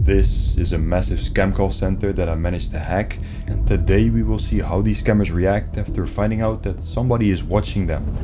This is a massive scam call center that I managed to hack, and today we will see how these scammers react after finding out that somebody is watching them.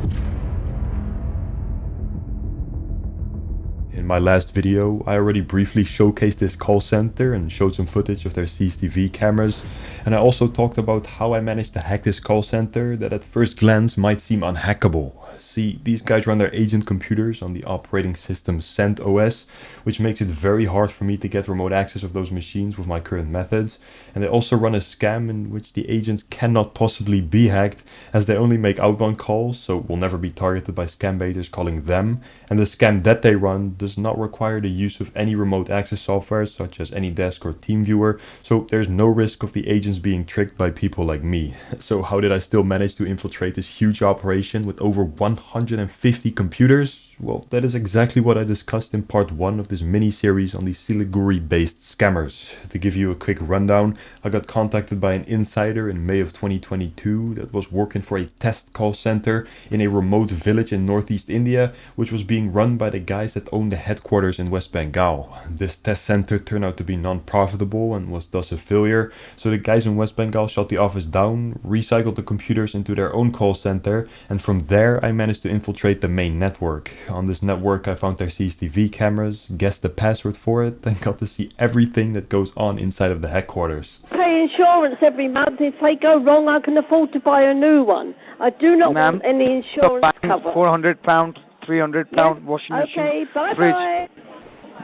In my last video, I already briefly showcased this call center and showed some footage of their CCTV cameras, and I also talked about how I managed to hack this call center that at first glance might seem unhackable. See, these guys run their agent computers on the operating system CentOS, which makes it very hard for me to get remote access of those machines with my current methods, and they also run a scam in which the agents cannot possibly be hacked as they only make outbound calls, so will never be targeted by scambaiters calling them, and the scam that they run does not require the use of any remote access software such as AnyDesk or TeamViewer, so there's no risk of the agents being tricked by people like me. So how did I still manage to infiltrate this huge operation with over 150 computers? Well, that is exactly what I discussed in part 1 of this mini-series on the Siliguri-based scammers. To give you a quick rundown, I got contacted by an insider in May of 2022 that was working for a test call center in a remote village in northeast India, which was being run by the guys that own the headquarters in West Bengal. This test center turned out to be non-profitable and was thus a failure, so the guys in West Bengal shut the office down, recycled the computers into their own call center, and from there I managed to infiltrate the main network. On this network I found their CCTV cameras, guessed the password for it, and got to see everything that goes on inside of the headquarters. Pay insurance every month. If they go wrong, I can afford to buy a new one. I do not want any insurance cover. £400, £300 washing machine. Okay, bye-bye.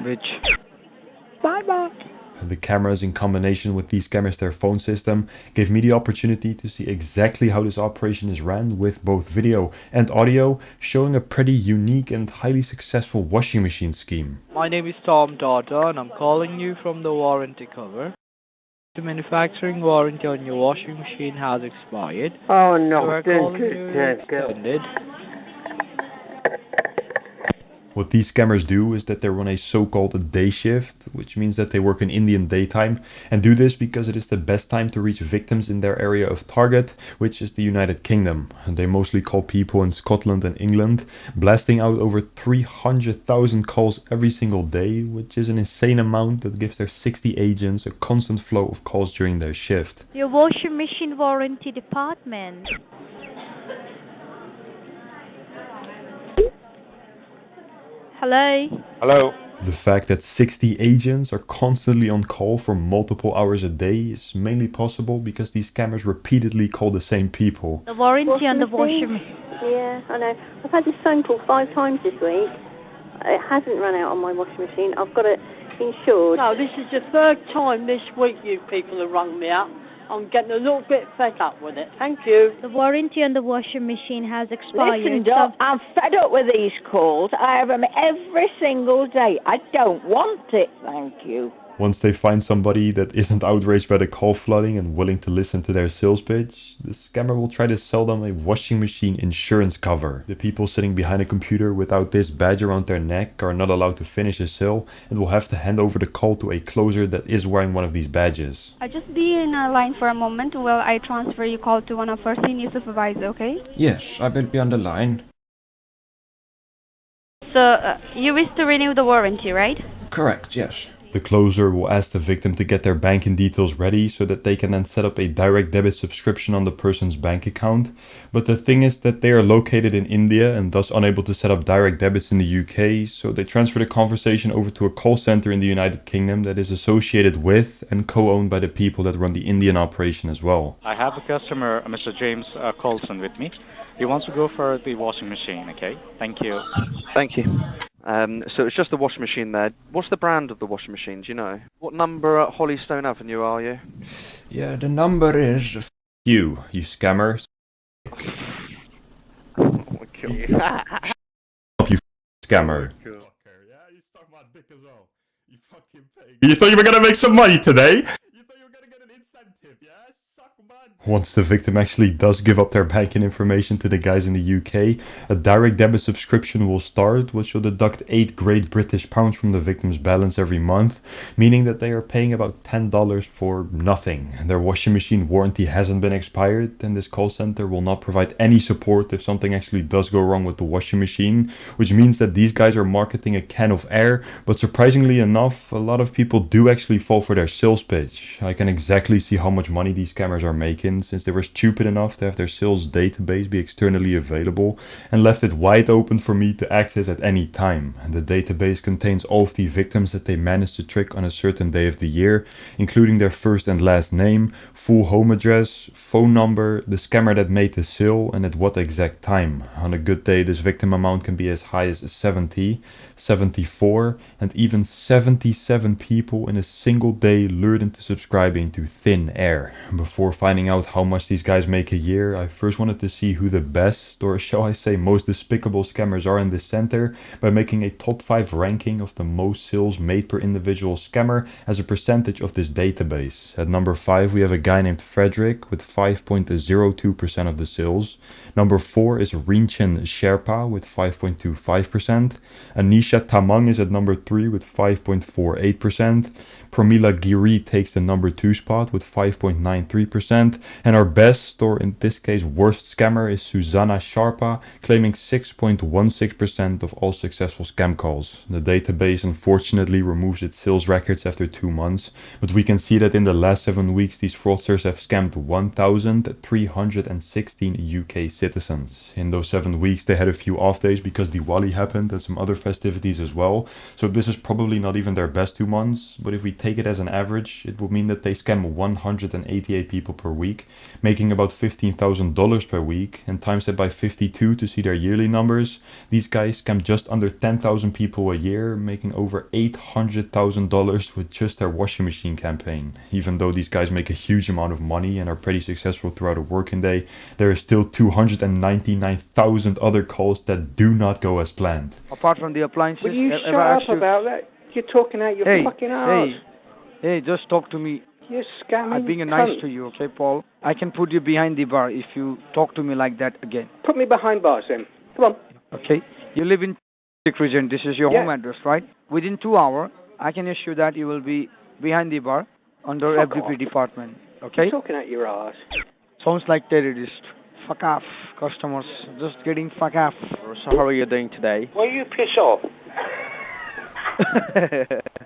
Fridge. Bye-bye. The cameras in combination with these scammers their phone system gave me the opportunity to see exactly how this operation is ran with both video and audio, showing a pretty unique and highly successful washing machine scheme. My name is Tom Dada and I'm calling you from the warranty cover. The manufacturing warranty on your washing machine has expired. Oh, no. So we're calling you extended. What these scammers do is that they run a so-called day shift, which means that they work in Indian daytime, and do this because it is the best time to reach victims in their area of target, which is the United Kingdom. And they mostly call people in Scotland and England, blasting out over 300,000 calls every single day, which is an insane amount that gives their 60 agents a constant flow of calls during their shift. Your washing machine warranty department. Hello? Hello. The fact that 60 agents are constantly on call for multiple hours a day is mainly possible because these scammers repeatedly call the same people. The warranty on the washing machine. Yeah, I know. I've had this phone call 5 times this week. It hasn't run out on my washing machine. I've got it insured. No, this is the 3rd time this week you people have rung me up. I'm getting a little bit fed up with it. Thank you. The warranty on the washing machine has expired. Listen, Doc, I'm fed up with these calls. I have them every single day. I don't want it, thank you. Once they find somebody that isn't outraged by the call flooding and willing to listen to their sales pitch, the scammer will try to sell them a washing machine insurance cover. The people sitting behind a computer without this badge around their neck are not allowed to finish a sale and will have to hand over the call to a closer that is wearing one of these badges. I'll just be in a line for a moment while I transfer your call to one of our senior supervisors, okay? Yes, I will be on the line. So, you wish to renew the warranty, right? Correct, yes. The closer will ask the victim to get their banking details ready so that they can then set up a direct debit subscription on the person's bank account. But the thing is that they are located in India and thus unable to set up direct debits in the UK, so they transfer the conversation over to a call center in the United Kingdom that is associated with and co-owned by the people that run the Indian operation as well. I have a customer, Mr. James Colson, with me. He wants to go for the washing machine, okay? Thank you. Thank you. So it's just the washing machine there. What's the brand of the washing machine, do you know? What number at Hollystone Avenue are you? Yeah, the number is... You scammer. I'll kill you. Up, you scammer. Yeah, you suck my dick as well. You fucking pig. You thought you were gonna make some money today? You thought you were gonna get an incentive, yeah? Once the victim actually does give up their banking information to the guys in the UK, a direct debit subscription will start, which will deduct 8 Great British pounds from the victim's balance every month, meaning that they are paying about $10 for nothing. Their washing machine warranty hasn't been expired, and this call center will not provide any support if something actually does go wrong with the washing machine, which means that these guys are marketing a can of air, but surprisingly enough, a lot of people do actually fall for their sales pitch. I can exactly see how much money these scammers are making, since they were stupid enough to have their sales database be externally available and left it wide open for me to access at any time. The database contains all of the victims that they managed to trick on a certain day of the year, including their first and last name, full home address, phone number, the scammer that made the sale, and at what exact time. On a good day, this victim amount can be as high as 70, 74, and even 77 people in a single day lured into subscribing to thin air. Before finding out how much these guys make a year, I first wanted to see who the best, or shall I say most despicable scammers are in this center by making a top 5 ranking of the most sales made per individual scammer as a percentage of this database. At number 5 we have a guy named Frederick with 5.02% of the sales. Number 4 is Rinchen Sherpa with 5.25%. Anisha Tamang is at number 3 with 5.48%. Pramila Giri takes the number 2 spot with 5.93%. And our best, or in this case worst scammer, is Susanna Sharpa, claiming 6.16% of all successful scam calls. The database unfortunately removes its sales records after 2 months, but we can see that in the last 7 weeks these fraudsters have scammed 1,316 UK citizens. In those 7 weeks they had a few off days because Diwali happened and some other festivities as well, so this is probably not even their best 2 months, but if we take it as an average, it would mean that they scam 188 people per week, making about $15,000 per week, and times that by 52 to see their yearly numbers. These guys scam just under 10,000 people a year, making over $800,000 with just their washing machine campaign. Even though these guys make a huge amount of money and are pretty successful throughout a working day, there is still 299,000 other calls that do not go as planned. Apart from the appliances, will you shut up about that? You're talking out your fucking arse. Hey, just talk to me. You're scamming. I'm being nice to you, okay, Paul? I can put you behind the bar if you talk to me like that again. Put me behind bars then. Come on. Okay. You live in region. This is your home address, right? Within 2 hours, I can assure that you will be behind the bar under FDP department. Okay? You're talking out your arse. Sounds like terrorist. Fuck off, customers. Just getting fuck off. So how are you doing today? Will you piss off?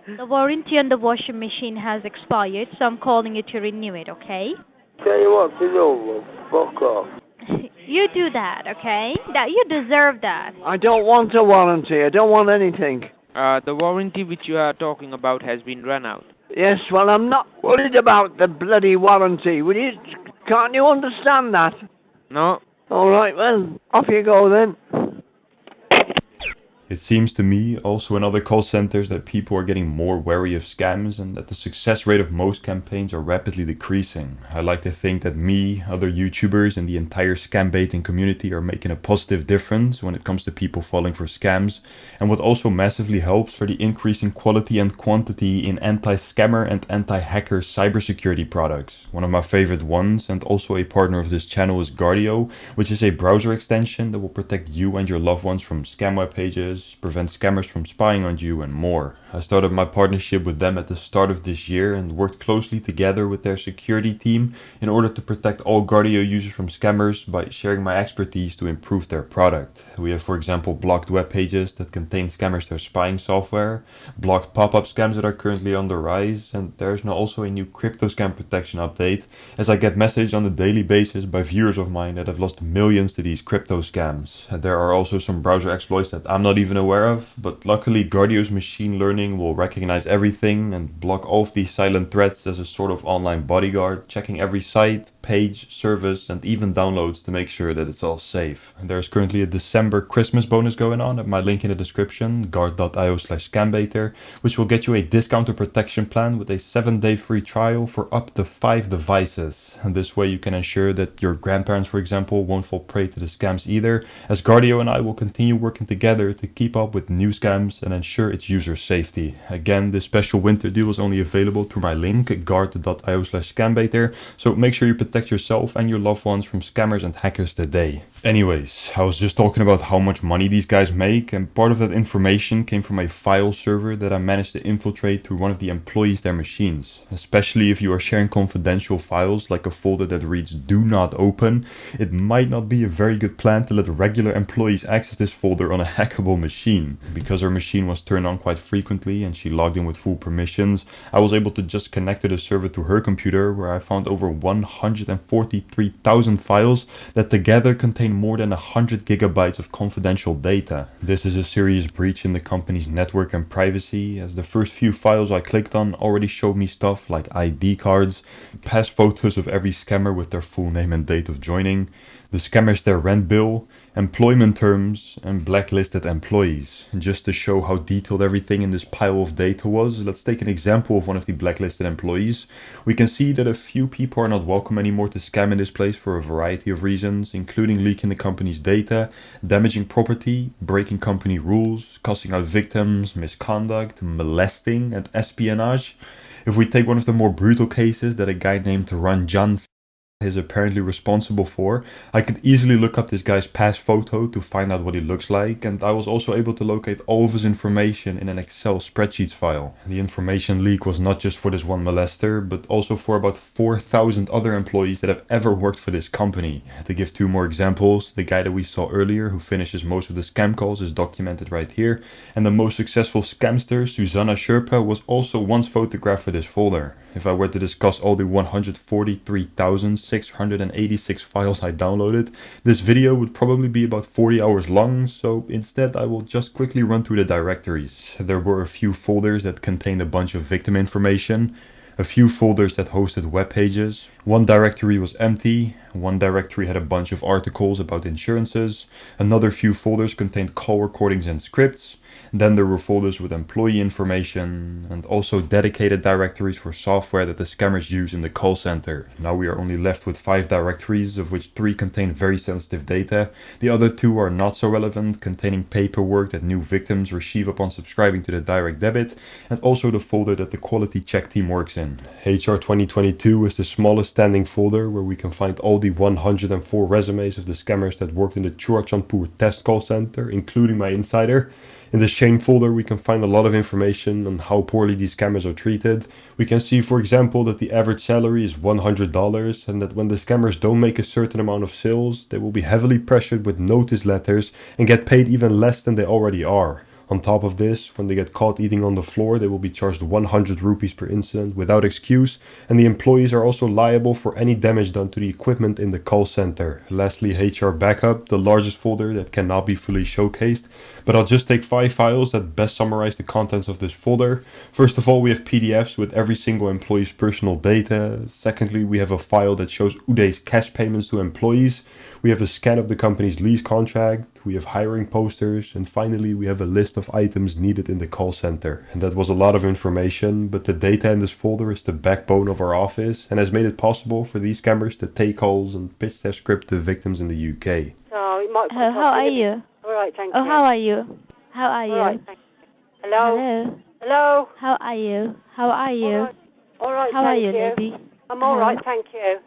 The warranty on the washing machine has expired, so I'm calling you to renew it, okay? Tell you what to do, fuck off. You do that, okay? That you deserve that. I don't want a warranty. I don't want anything. The warranty which you are talking about has been run out. Yes, well, I'm not worried about the bloody warranty. Can't you understand that? No. All right, well, off you go then. It seems to me, also in other call centers, that people are getting more wary of scams and that the success rate of most campaigns are rapidly decreasing. I like to think that me, other YouTubers, and the entire scambaiting community are making a positive difference when it comes to people falling for scams. And what also massively helps are the increasing quality and quantity in anti-scammer and anti-hacker cybersecurity products. One of my favorite ones, and also a partner of this channel, is Guardio, which is a browser extension that will protect you and your loved ones from scam web pages, prevent scammers from spying on you, and more. I started my partnership with them at the start of this year and worked closely together with their security team in order to protect all Guardio users from scammers by sharing my expertise to improve their product. We have, for example, blocked web pages that contain scammers their spying software, blocked pop-up scams that are currently on the rise, and there's now also a new crypto scam protection update, as I get messages on a daily basis by viewers of mine that have lost millions to these crypto scams. And there are also some browser exploits that I'm not even aware of, but luckily Guardio's machine learning will recognize everything and block all of these silent threats as a sort of online bodyguard, checking every site, page, service, and even downloads to make sure that it's all safe. And there's currently a December Christmas bonus going on at my link in the description, guard.io/scambaiter, which will get you a discounted protection plan with a 7-day free trial for up to 5 devices. And this way you can ensure that your grandparents, for example, won't fall prey to the scams either, as Guardio and I will continue working together to keep up with new scams and ensure its user safety. Again, this special winter deal is only available through my link, guard.io/scambaiter, so make sure you protect yourself and your loved ones from scammers and hackers today. Anyways, I was just talking about how much money these guys make, and part of that information came from a file server that I managed to infiltrate through one of the employees' their machines. Especially if you are sharing confidential files like a folder that reads "Do not open," it might not be a very good plan to let regular employees access this folder on a hackable machine. Because her machine was turned on quite frequently and she logged in with full permissions, I was able to just connect to the server through her computer, where I found over 143,000 files that together contain more than 100 gigabytes of confidential data. This is a serious breach in the company's network and privacy, as the first few files I clicked on already showed me stuff like ID cards, past photos of every scammer with their full name and date of joining, the scammers their rent bill, employment terms, and blacklisted employees. Just to show how detailed everything in this pile of data was, let's take an example of one of the blacklisted employees. We can see that a few people are not welcome anymore to scam in this place for a variety of reasons, including leaking the company's data, damaging property, breaking company rules, cussing out victims, misconduct, molesting, and espionage. If we take one of the more brutal cases that a guy named Ranjan is apparently responsible for, I could easily look up this guy's past photo to find out what he looks like, and I was also able to locate all of his information in an Excel spreadsheets file. The information leak was not just for this one molester, but also for about 4,000 other employees that have ever worked for this company. To give 2 more examples, the guy that we saw earlier who finishes most of the scam calls is documented right here, and the most successful scamster, Susanna Sherpa, was also once photographed for this folder. If I were to discuss all the 143,686 files I downloaded, this video would probably be about 40 hours long, so instead I will just quickly run through the directories. There were a few folders that contained a bunch of victim information, a few folders that hosted web pages, one directory was empty, one directory had a bunch of articles about insurances, another few folders contained call recordings and scripts, then there were folders with employee information, and also dedicated directories for software that the scammers use in the call center. Now we are only left with 5 directories, of which 3 contain very sensitive data. The other 2 are not so relevant, containing paperwork that new victims receive upon subscribing to the direct debit, and also the folder that the quality check team works in. HR 2022 is the smallest standing folder, where we can find all the 104 resumes of the scammers that worked in the Churachandpur test call center, including my insider. In the Shane folder we can find a lot of information on how poorly these scammers are treated. We can see, for example, that the average salary is $100, and that when the scammers don't make a certain amount of sales, they will be heavily pressured with notice letters and get paid even less than they already are. On top of this, when they get caught eating on the floor, they will be charged 100 rupees per incident without excuse, and the employees are also liable for any damage done to the equipment in the call center. Lastly, HR Backup, the largest folder that cannot be fully showcased, but I'll just take 5 files that best summarize the contents of this folder. First of all, we have PDFs with every single employee's personal data. Secondly, we have a file that shows Uday's cash payments to employees. We have a scan of the company's lease contract. We have hiring posters, and finally we have a list of items needed in the call center. And that was a lot of information, but the data in this folder is the backbone of our office and has made it possible for these scammers to take calls and pitch their script to victims in the UK. Oh, it might How are you? All right, thank Oh, you. how are you? How are you? All right, thank you. Hello? Hello. Hello? How are you? How are you? All right, How are thank you, you. lady? I'm all right, thank you.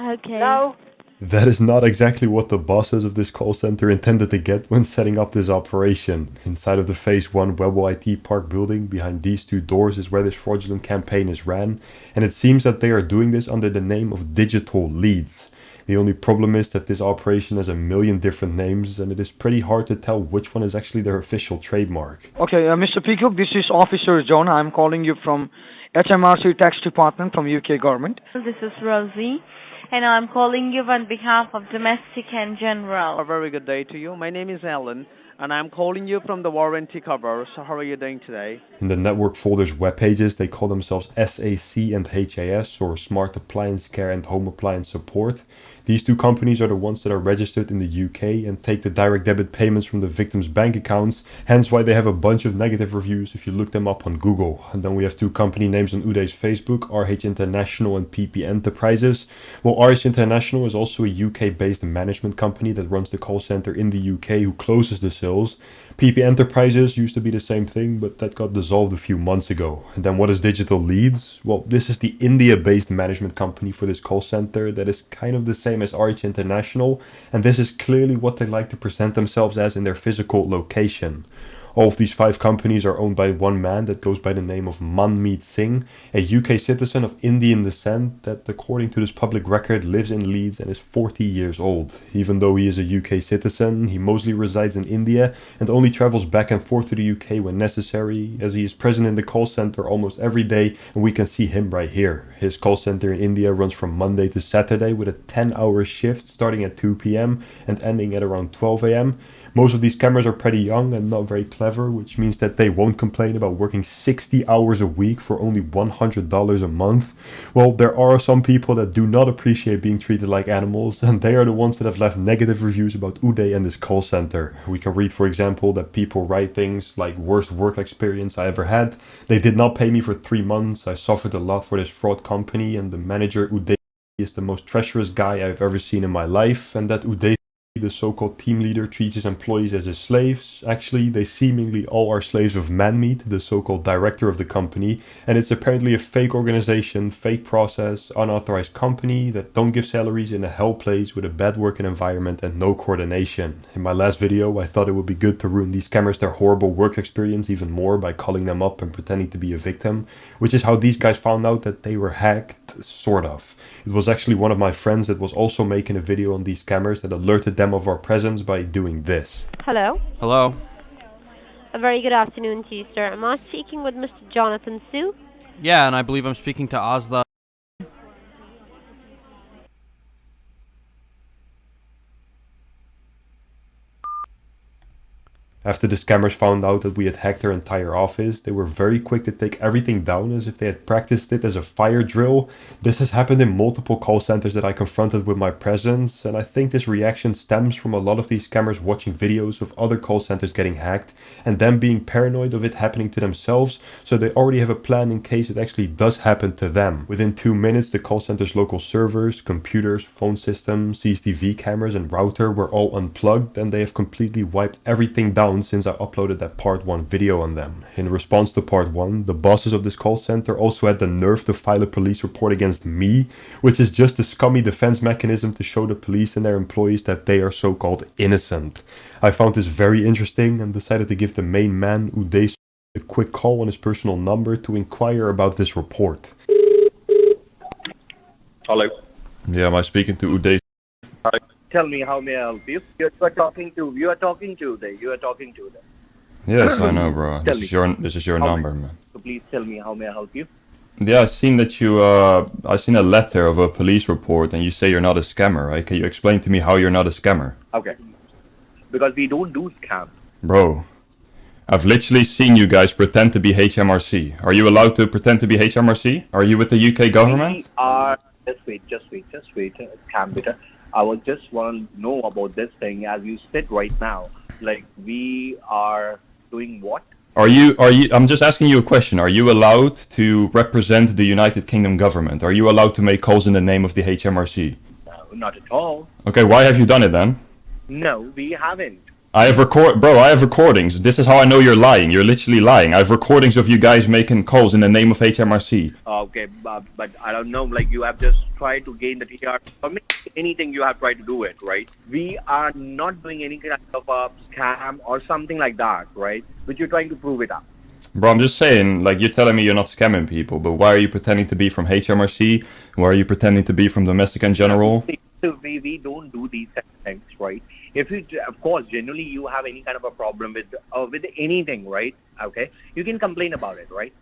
Okay. Hello? That is not exactly what the bosses of this call center intended to get when setting up this operation. Inside of the Phase 1 Webwell IT Park building, behind these 2 doors, is where this fraudulent campaign is ran, and it seems that they are doing this under the name of Digital Leads. The only problem is that this operation has a million different names, and it is pretty hard to tell which one is actually their official trademark. Okay, Mr. Peacock, this is Officer John. I'm calling you from HMRC Tax Department from UK government. This is Rosie, and I'm calling you on behalf of Domestic and General. A very good day to you. My name is Alan. and I'm calling you from the warranty cover. So how are you doing today? In the network folder's web pages, they call themselves SAC and HAS, or Smart Appliance Care and Home Appliance Support. These two companies are the ones that are registered in the UK and take the direct debit payments from the victims' bank accounts, hence why they have a bunch of negative reviews if you look them up on Google. And then we have two company names on Uday's Facebook, RH International and PP Enterprises. Well, RH International is also a UK-based management company that runs the call center in the UK who closes the sales. PP Enterprises used to be the same thing, but that got dissolved a few months ago. And then what is Digital Leads? Well, this is the India-based management company for this call center that is kind of the same as RH International, and this is clearly what they like to present themselves as in their physical location. All of these 5 companies are owned by one man that goes by the name of Manmeet Singh, a UK citizen of Indian descent that, according to this public record, lives in Leeds and is 40 years old. Even though he is a UK citizen, he mostly resides in India and only travels back and forth to the UK when necessary, as he is present in the call center almost every day, and we can see him right here. His call center in India runs from Monday to Saturday with a 10-hour shift starting at 2 p.m. and ending at around 12 a.m. Most of these scammers are pretty young and not very clever, which means that they won't complain about working 60 hours a week for only $100 a month. Well, there are some people that do not appreciate being treated like animals, and they are the ones that have left negative reviews about Uday and this call center. We can read, for example, that people write things like worst work experience I ever had. They did not pay me for 3 months. I suffered a lot for this fraud company, and the manager Uday is the most treacherous guy I've ever seen in my life, and that Uday, the so-called team leader, treats his employees as his slaves. Actually, they seemingly all are slaves of Manmeet, the so-called director of the company, and it's apparently a fake organization, fake process, unauthorized company that don't give salaries in a hell place with a bad working environment and no coordination. In my last video, I thought it would be good to ruin these scammers their horrible work experience even more by calling them up and pretending to be a victim, which is how these guys found out that they were hacked, sort of. It was actually one of my friends that was also making a video on these scammers that alerted them of our presence by doing this. Hello. Hello. A very good afternoon to you, sir. Am I speaking with Mr. Jonathan Sue? Yeah, and I believe I'm speaking to Ozla. After the scammers found out that we had hacked their entire office, they were very quick to take everything down as if they had practiced it as a fire drill. This has happened in multiple call centers that I confronted with my presence, and I think this reaction stems from a lot of these scammers watching videos of other call centers getting hacked and them being paranoid of it happening to themselves, so they already have a plan in case it actually does happen to them. Within 2 minutes, the call center's local servers, computers, phone system, CCTV cameras and router were all unplugged, and they have completely wiped everything down since I uploaded that part 1 video on them. In response to part 1, the bosses of this call center also had the nerve to file a police report against me, which is just a scummy defense mechanism to show the police and their employees that they are so-called innocent. I found this very interesting and decided to give the main man, Uday, a quick call on his personal number to inquire about this report. Hello. Yeah, am I speaking to Uday? Hi. Tell me, how may I help you? You are talking to them. Yes, I know, bro. Tell This is your number, man. So please tell me, how may I help you? Yeah, I seen that I seen a letter of a police report, and you say you're not a scammer, right? Can you explain to me how you're not a scammer? Okay. Because we don't do scams. Bro, I've literally seen you guys pretend to be HMRC. Are you allowed to pretend to be HMRC? Are you with the UK government? We are... Just wait, Scambaiter. I would just want to know about this thing as you said right now. Like, we are doing what? I'm just asking you a question. Are you allowed to represent the United Kingdom government? Are you allowed to make calls in the name of the HMRC? No, not at all. Okay, why have you done it then? No, we haven't. I have recordings. This is how I know you're lying. You're literally lying. I have recordings of you guys making calls in the name of HMRC. Okay, but I don't know, like you have just tried to gain the TR. For me, anything you have tried to do it, right? We are not doing any kind of a scam or something like that, right? But you're trying to prove it up. Bro, I'm just saying, like, you're telling me you're not scamming people, but why are you pretending to be from HMRC? Why are you pretending to be from Domestic and General? So we don't do these things, right? If you, of course, generally you have any kind of a problem with anything, right? Okay, you can complain about it, right?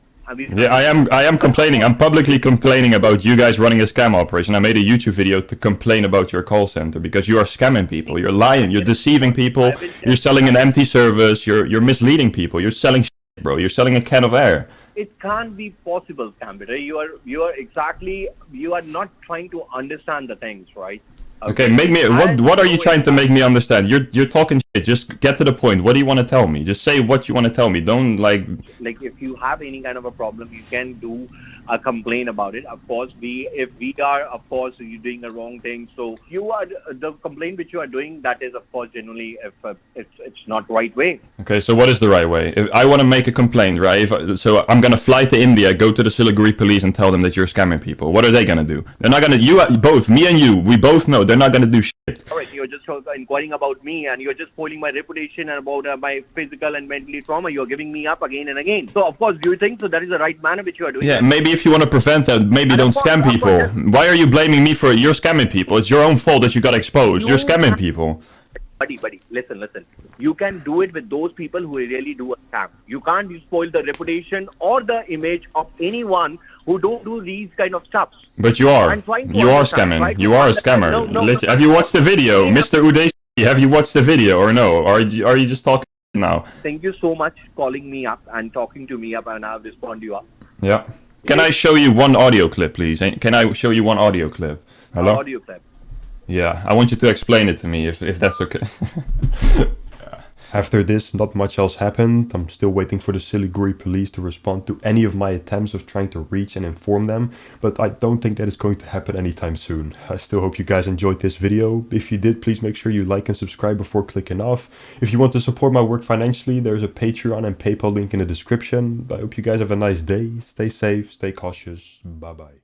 Yeah, I am complaining. I'm publicly complaining about you guys running a scam operation. I made a YouTube video to complain about your call center because you are scamming people. You're lying. You're deceiving people. You're selling an empty service. You're misleading people. You're selling shit, bro. You're selling a can of air. It can't be possible, Scambaiter. You are not trying to understand the things, right? Okay, make me. What are you trying to make me understand? You're talking shit. Just get to the point. What do you want to tell me? Just say what you want to tell me. Don't like if you have any kind of a problem, you can do a complaint about it. Of course, if we are, of course, you're doing the wrong thing. So you are the complaint which you are doing. That is, of course, generally if it's not right way. Okay, so what is the right way? If I want to make a complaint, right? So I'm gonna fly to India, go to the Siliguri police, and tell them that you're scamming people. What are they gonna do? They're not gonna. Both me and you, we both know they're not gonna do shit. All right, you're just inquiring about me, and you're just spoiling my reputation and about my physical and mentally trauma. You're giving me up again and again. So, of course, do you think so? That is the right manner which you are doing. Yeah, maybe if you want to prevent that, maybe don't scam people. Why are you blaming me for you're scamming people? It's your own fault that you got exposed. You're scamming people. Buddy, listen. You can do it with those people who really do a scam. You can't spoil the reputation or the image of anyone who don't do these kind of stuff. But you are. You are scamming. You are a scammer. Listen, have you watched the video, Mr. Uday? Have you watched the video or no? Or are you just talking now? Thank you so much for calling me up and talking to me up, and I'll respond to you up. Yeah. Can I show you one audio clip, please? Can I show you one audio clip? Hello? Audio clip. Yeah, I want you to explain it to me if that's okay. After this, not much else happened. I'm still waiting for the Siliguri police to respond to any of my attempts of trying to reach and inform them, but I don't think that is going to happen anytime soon. I still hope you guys enjoyed this video. If you did, please make sure you like and subscribe before clicking off. If you want to support my work financially, there's a Patreon and PayPal link in the description. I hope you guys have a nice day. Stay safe, stay cautious. Bye bye.